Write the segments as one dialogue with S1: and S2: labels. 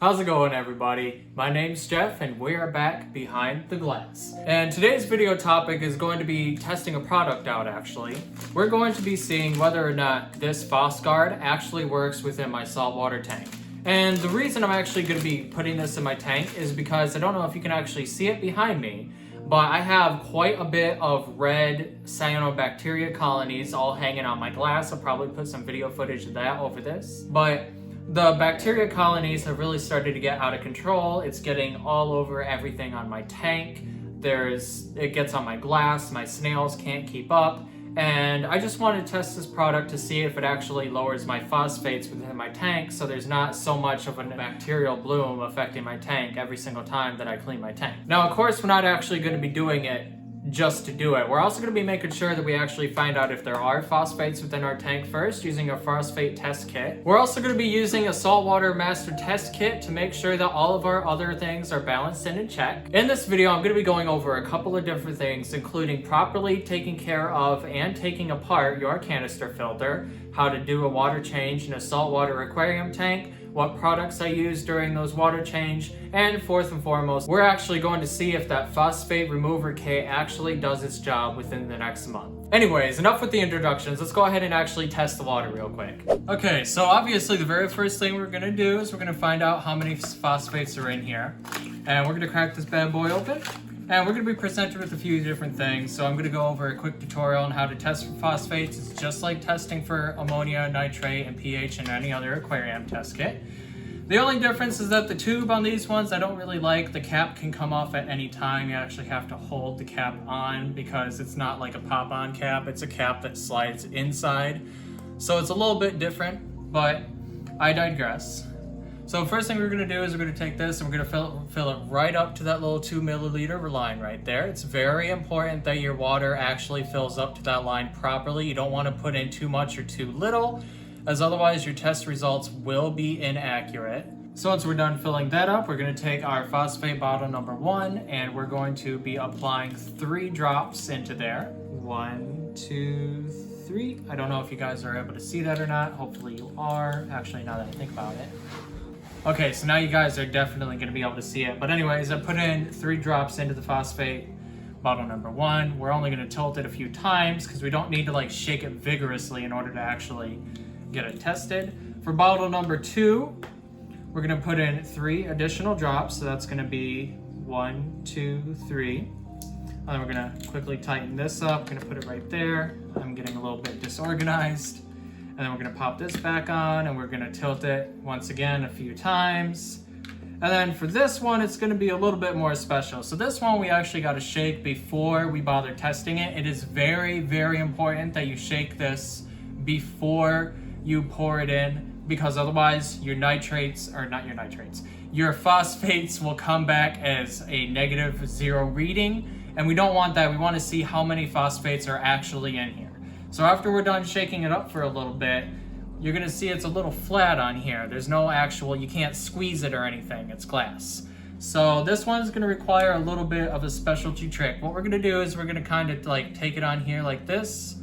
S1: How's it going, everybody? My name's Jeff and we are back behind the glass. And today's video topic is going to be testing a product out actually. We're going to be seeing whether or not this PhosGuard actually works within my saltwater tank. And the reason I'm actually going to be putting this in my tank is because I don't know if you can actually see it behind me, but I have quite a bit of red cyanobacteria colonies all hanging on my glass. I'll probably put some video footage of that over this. But the bacteria colonies have really started to get out of control. It's getting all over everything on my tank. It gets on my glass, my snails can't keep up. And I just want to test this product to see if it actually lowers my phosphates within my tank so there's not so much of a bacterial bloom affecting my tank every single time that I clean my tank. Now, of course, we're not actually going to be doing it just to do it. We're also going to be making sure that we actually find out if there are phosphates within our tank first using a phosphate test kit. We're also going to be using a saltwater master test kit to make sure that all of our other things are balanced and in check. In this video, I'm going to be going over a couple of different things, including properly taking care of and taking apart your canister filter, how to do a water change in a saltwater aquarium tank, what products I use during those water change, and fourth and foremost, we're actually going to see if that Phosphate Remover kit actually does its job within the next month. Anyways, enough with the introductions. Let's go ahead and actually test the water real quick. Okay, so obviously the very first thing we're gonna do is we're gonna find out how many phosphates are in here. And we're gonna crack this bad boy open. And we're going to be presented with a few different things. So I'm going to go over a quick tutorial on how to test for phosphates. It's just like testing for ammonia, nitrate, and pH in any other aquarium test kit. The only difference is that the tube on these ones I don't really like. The cap can come off at any time. You actually have to hold the cap on because it's not like a pop-on cap. It's a cap that slides inside. So it's a little bit different, but I digress. So first thing we're going to do is we're going to take this and we're going to fill it right up to that little 2 milliliter line right there. It's very important that your water actually fills up to that line properly. You don't want to put in too much or too little, as otherwise your test results will be inaccurate. So once we're done filling that up, we're going to take our phosphate bottle number 1 and we're going to be applying 3 drops into there. 1, 2, 3. I don't know if you guys are able to see that or not. Hopefully you are. Actually, now that I think about it. Okay, so now you guys are definitely going to be able to see it. But anyways, I put in 3 drops into the phosphate bottle number 1. We're only going to tilt it a few times because we don't need to like shake it vigorously in order to actually get it tested. For bottle number 2, we're going to put in 3 additional drops. So that's going to be 1, 2, 3. And then we're going to quickly tighten this up. I'm going to put it right there. I'm getting a little bit disorganized. And then we're going to pop this back on and we're going to tilt it once again a few times. And then for this one, it's going to be a little bit more special. So this one we actually got to shake before we bother testing it. It is very, very important that you shake this before you pour it in, because otherwise your phosphates will come back as a -0 reading. And we don't want that. We want to see how many phosphates are actually in here. So after we're done shaking it up for a little bit, you're going to see it's a little flat on here. There's no actual, you can't squeeze it or anything, it's glass. So this one's going to require a little bit of a specialty trick. What we're going to do is we're going to kind of like take it on here like this,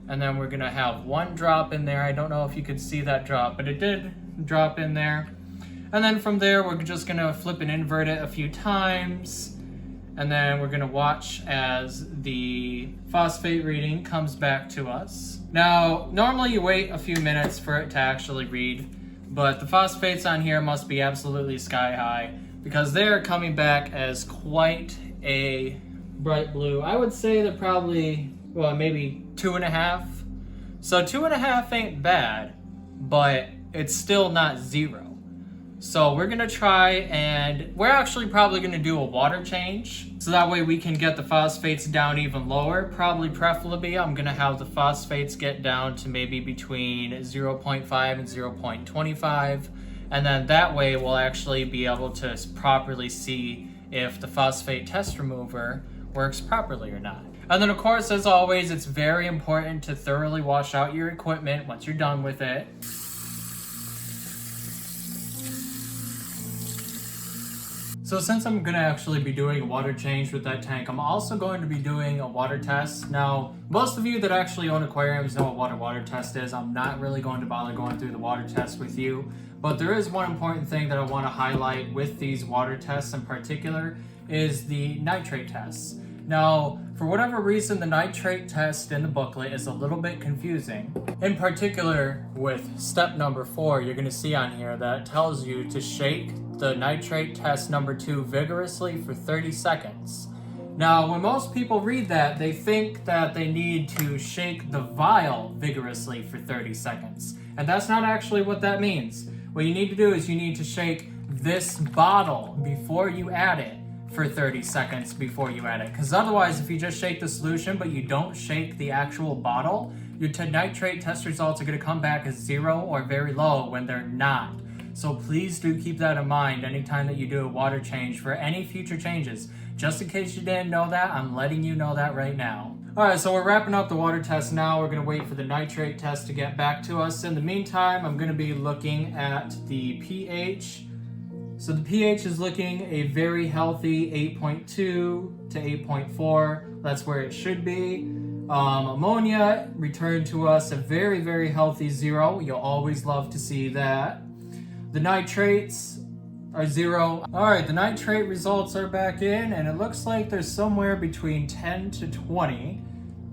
S1: and then we're going to have 1 drop in there. I don't know if you could see that drop, but it did drop in there. And then from there, we're just going to flip and invert it a few times. And then we're going to watch as the phosphate reading comes back to us. Now, normally you wait a few minutes for it to actually read, but the phosphates on here must be absolutely sky high because they're coming back as quite a bright blue. I would say they're probably, well, maybe 2.5. So 2.5 ain't bad, but it's still not 0. So we're going to try, and we're actually probably going to do a water change. So that way we can get the phosphates down even lower. Preferably, I'm going to have the phosphates get down to maybe between 0.5 and 0.25. And then that way we'll actually be able to properly see if the phosphate test remover works properly or not. And then of course, as always, it's very important to thoroughly wash out your equipment once you're done with it. So since I'm going to actually be doing a water change with that tank, I'm also going to be doing a water test. Now, most of you that actually own aquariums know what a water test is. I'm not really going to bother going through the water test with you, but there is one important thing that I want to highlight with these water tests in particular is the nitrate tests. Now, for whatever reason, the nitrate test in the booklet is a little bit confusing. In particular, with step number 4, you're going to see on here that it tells you to shake the nitrate test number 2 vigorously for 30 seconds. Now, when most people read that, they think that they need to shake the vial vigorously for 30 seconds. And that's not actually what that means. What you need to do is you need to shake this bottle before you add it for 30 seconds before you add it. Because otherwise, if you just shake the solution but you don't shake the actual bottle, your nitrate test results are going to come back as 0 or very low when they're not. So please do keep that in mind anytime that you do a water change for any future changes. Just in case you didn't know that, I'm letting you know that right now. Alright, so we're wrapping up the water test now. We're going to wait for the nitrate test to get back to us. In the meantime, I'm going to be looking at the pH. So the pH is looking a very healthy 8.2 to 8.4. That's where it should be. Ammonia returned to us a very, very healthy 0. You'll always love to see that. The nitrates are 0. Alright, the nitrate results are back in, and it looks like there's somewhere between 10 to 20,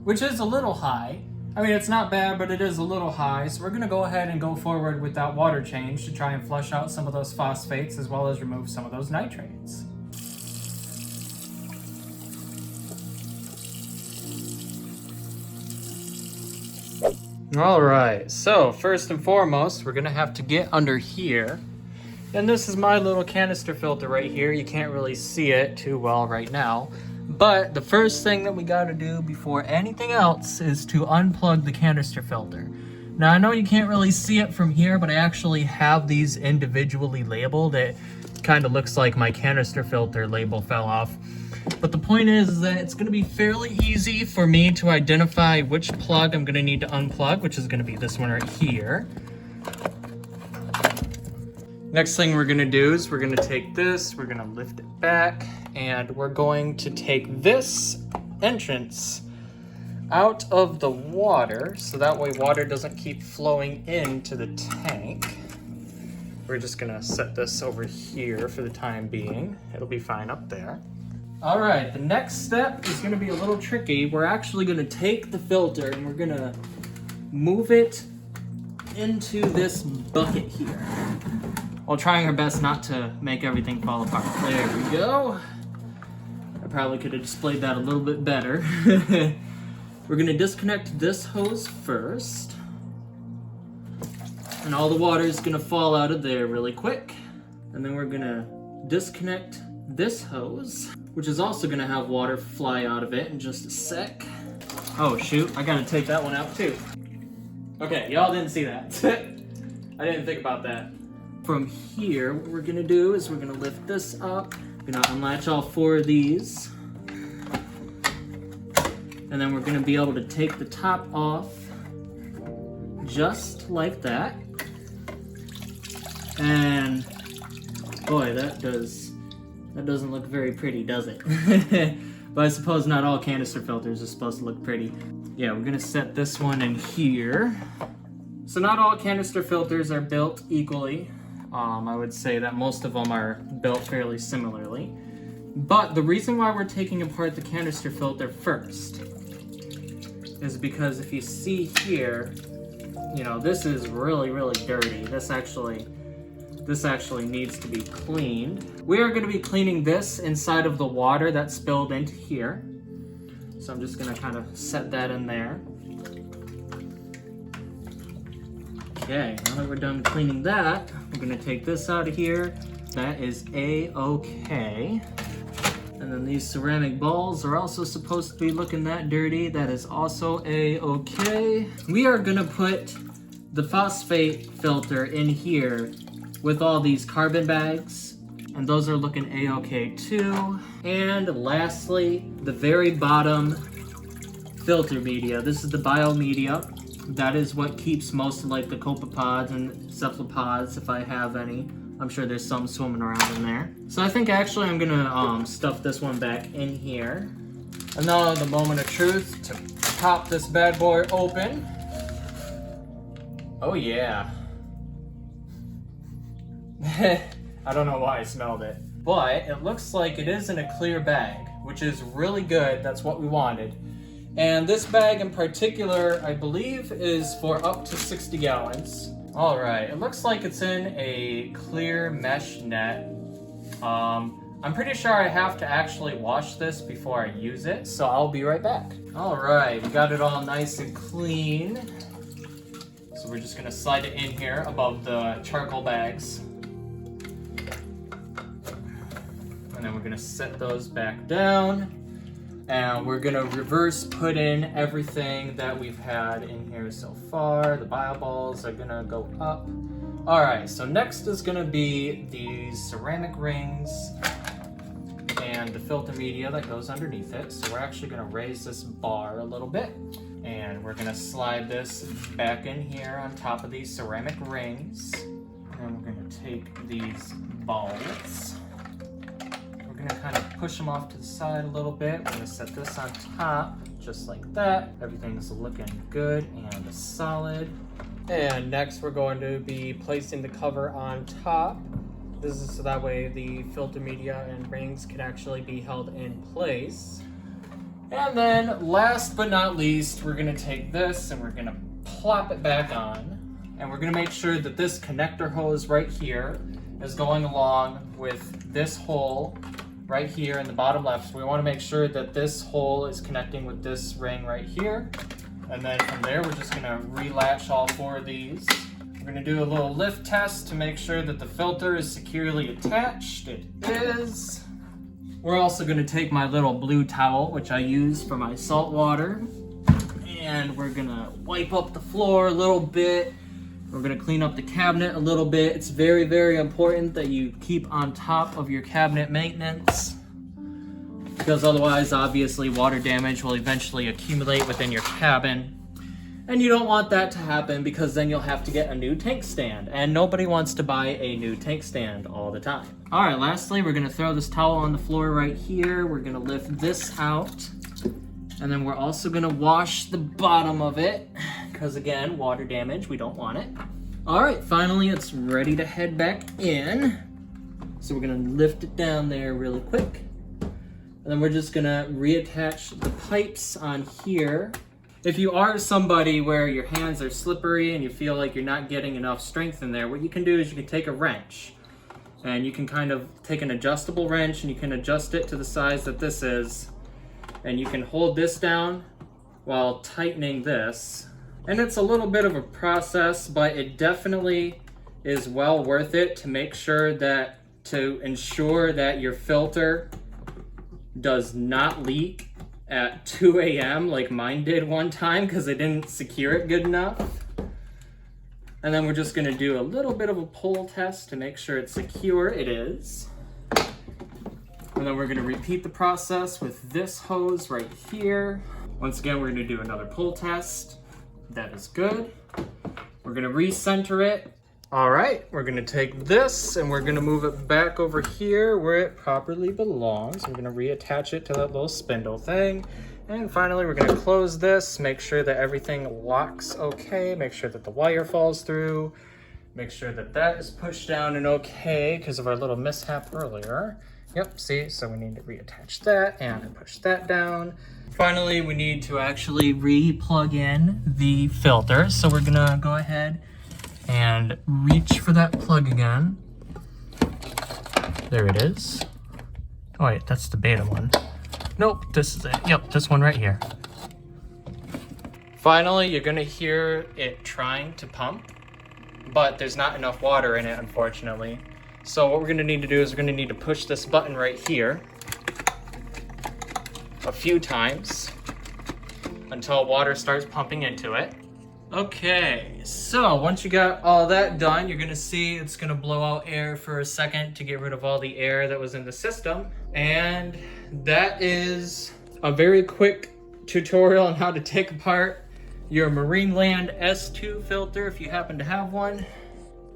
S1: which is a little high. I mean, it's not bad, but it is a little high. So we're going to go ahead and go forward with that water change to try and flush out some of those phosphates as well as remove some of those nitrates. Alright, so first and foremost, we're going to have to get under here. And this is my little canister filter right here. You can't really see it too well right now. But the first thing that we got to do before anything else is to unplug the canister filter. Now, I know you can't really see it from here, but I actually have these individually labeled. It kind of looks like my canister filter label fell off. But the point is that it's going to be fairly easy for me to identify which plug I'm going to need to unplug, which is going to be this one right here. Next thing we're going to do is we're going to take this, we're going to lift it back, and we're going to take this entrance out of the water, so that way water doesn't keep flowing into the tank. We're just going to set this over here for the time being. It'll be fine up there. All right, the next step is going to be a little tricky. We're actually going to take the filter and we're going to move it into this bucket here, while trying our best not to make everything fall apart. There we go. I probably could have displayed that a little bit better. We're going to disconnect this hose first, and all the water is going to fall out of there really quick. And then we're going to disconnect this hose, which is also going to have water fly out of it in just a sec. Oh shoot, I got to take that one out too. Okay, y'all didn't see that. I didn't think about that. From here, what we're going to do is we're going to lift this up. We're going to unlatch all 4 of these. And then we're going to be able to take the top off just like that. And boy, that doesn't look very pretty, does it? But I suppose not all canister filters are supposed to look pretty. Yeah, we're gonna set this one in here. So not all canister filters are built equally. I would say that most of them are built fairly similarly. But the reason why we're taking apart the canister filter first is because if you see here, you know, this is really, really dirty. This actually needs to be cleaned. We are going to be cleaning this inside of the water that spilled into here. So I'm just going to kind of set that in there. Okay, now that we're done cleaning that, we're going to take this out of here. That is A-okay. And then these ceramic balls are also supposed to be looking that dirty. That is also A-okay. We are going to put the phosphate filter in here with all these carbon bags, and those are looking A-okay too. And lastly, the very bottom filter media. This is the biomedia. That is what keeps most of like the copepods and cephalopods, if I have any, I'm sure there's some swimming around in there. So I think actually I'm gonna stuff this one back in here. And now the moment of truth to pop this bad boy open. Oh yeah. I don't know why I smelled it. But it looks like it is in a clear bag, which is really good. That's what we wanted. And this bag in particular, I believe, is for up to 60 gallons. All right, it looks like it's in a clear mesh net. I'm pretty sure I have to actually wash this before I use it, so I'll be right back. All right, we got it all nice and clean. So we're just gonna slide it in here above the charcoal bags. And then we're gonna set those back down. And we're gonna reverse put in everything that we've had in here so far. The bio balls are gonna go up. All right, so next is gonna be these ceramic rings and the filter media that goes underneath it. So we're actually gonna raise this bar a little bit. And we're gonna slide this back in here on top of these ceramic rings. And we're gonna take these balls. We're gonna kind of push them off to the side a little bit. We're gonna set this on top, just like that. Everything's looking good and solid. And next we're going to be placing the cover on top. This is so that way the filter media and rings can actually be held in place. And then last but not least, we're gonna take this and we're gonna plop it back on. And we're gonna make sure that this connector hose right here is going along with this hole right here in the bottom left. So we want to make sure that this hole is connecting with this ring right here. And then from there, we're just going to relatch all four of these. We're going to do a little lift test to make sure that the filter is securely attached. It is. We're also going to take my little blue towel, which I use for my salt water, and we're going to wipe up the floor a little bit. We're gonna clean up the cabinet a little bit. It's very, very important that you keep on top of your cabinet maintenance, because otherwise, obviously, water damage will eventually accumulate within your cabin. And you don't want that to happen, because then you'll have to get a new tank stand. And nobody wants to buy a new tank stand all the time. All right, lastly, we're gonna throw this towel on the floor right here. We're gonna lift this out. And then we're also gonna wash the bottom of it, because again, water damage, we don't want it. All right, finally it's ready to head back in. So we're gonna lift it down there really quick. And then we're just gonna reattach the pipes on here. If you are somebody where your hands are slippery and you feel like you're not getting enough strength in there, what you can do is you can take a wrench. And you can kind of take an adjustable wrench and you can adjust it to the size that this is. And you can hold this down while tightening this. And it's a little bit of a process, but it definitely is well worth it to make sure that, to ensure that your filter does not leak at 2 a.m. like mine did one time because I didn't secure it good enough. And then we're just gonna do a little bit of a pull test to make sure it's secure. It is. And then we're gonna repeat the process with this hose right here. Once again, we're gonna do another pull test. That is good. We're gonna recenter it. All right, we're gonna take this and we're gonna move it back over here where it properly belongs. We're gonna reattach it to that little spindle thing. And finally, we're gonna close this, make sure that everything locks okay, make sure that the wire falls through, make sure that that is pushed down and okay because of our little mishap earlier. Yep, see, so we need to reattach that and push that down. Finally, we need to actually re-plug in the filter. So we're gonna go ahead and reach for that plug again. There it is. Oh wait, that's the beta one. Nope, this is it. Yep, this one right here. Finally, you're gonna hear it trying to pump, but there's not enough water in it, unfortunately. So what we're gonna need to do is we're gonna need to push this button right here a few times until water starts pumping into it. Okay, so once you got all that done, you're gonna see it's gonna blow out air for a second to get rid of all the air that was in the system. And that is a very quick tutorial on how to take apart your Marineland S2 filter if you happen to have one.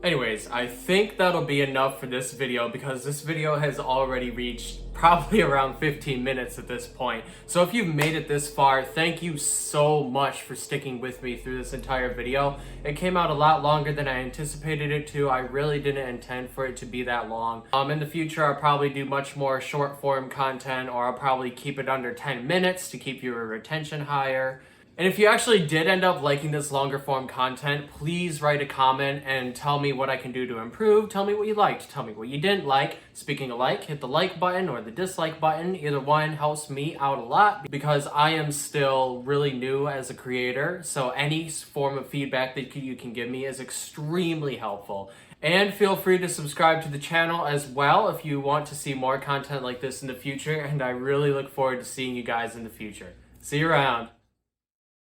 S1: Anyways, I think that'll be enough for this video because this video has already reached probably around 15 minutes at this point. So if you've made it this far, thank you so much for sticking with me through this entire video. It came out a lot longer than I anticipated it to. I really didn't intend for it to be that long. In the future, I'll probably do much more short form content, or I'll probably keep it under 10 minutes to keep your retention higher. And if you actually did end up liking this longer form content, please write a comment and tell me what I can do to improve. Tell me what you liked. Tell me what you didn't like. Speaking of like, hit the like button or the dislike button. Either one helps me out a lot because I am still really new as a creator. So any form of feedback that you can give me is extremely helpful. And feel free to subscribe to the channel as well if you want to see more content like this in the future. And I really look forward to seeing you guys in the future. See you around.